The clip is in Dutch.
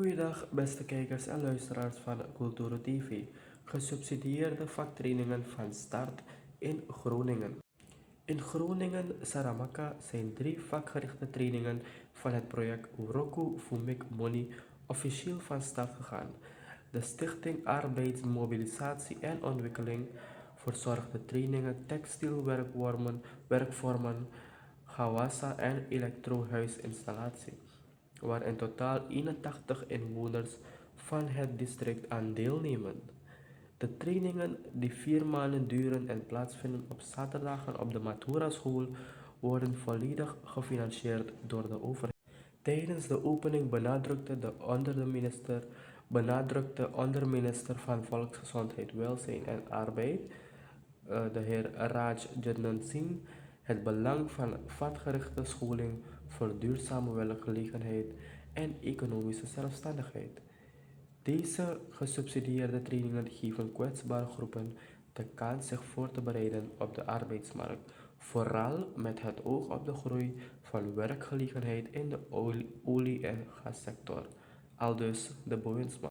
Goeiedag beste kijkers en luisteraars van Culturo TV. Gesubsidieerde vaktrainingen van start in Groningen. In Groningen, Saramaka zijn 3 vakgerichte trainingen van het project Uroku Fumik Money officieel van start gegaan. De Stichting Arbeidsmobilisatie en Ontwikkeling verzorgt de trainingen textielwerkvormen, gawassa en elektrohuisinstallatie, waar in totaal 81 inwoners van het district aan deelnemen. De trainingen, die 4 maanden duren en plaatsvinden op zaterdagen op de Matura School, worden volledig gefinancierd door de overheid. Tijdens de opening benadrukte onderminister van Volksgezondheid, Welzijn en Arbeid, de heer Raj Jitendra Singh, het belang van vakgerichte scholing voor duurzame werkgelegenheid en economische zelfstandigheid. Deze gesubsidieerde trainingen geven kwetsbare groepen de kans zich voor te bereiden op de arbeidsmarkt, vooral met het oog op de groei van werkgelegenheid in de olie- en gassector, aldus de Boeinsma.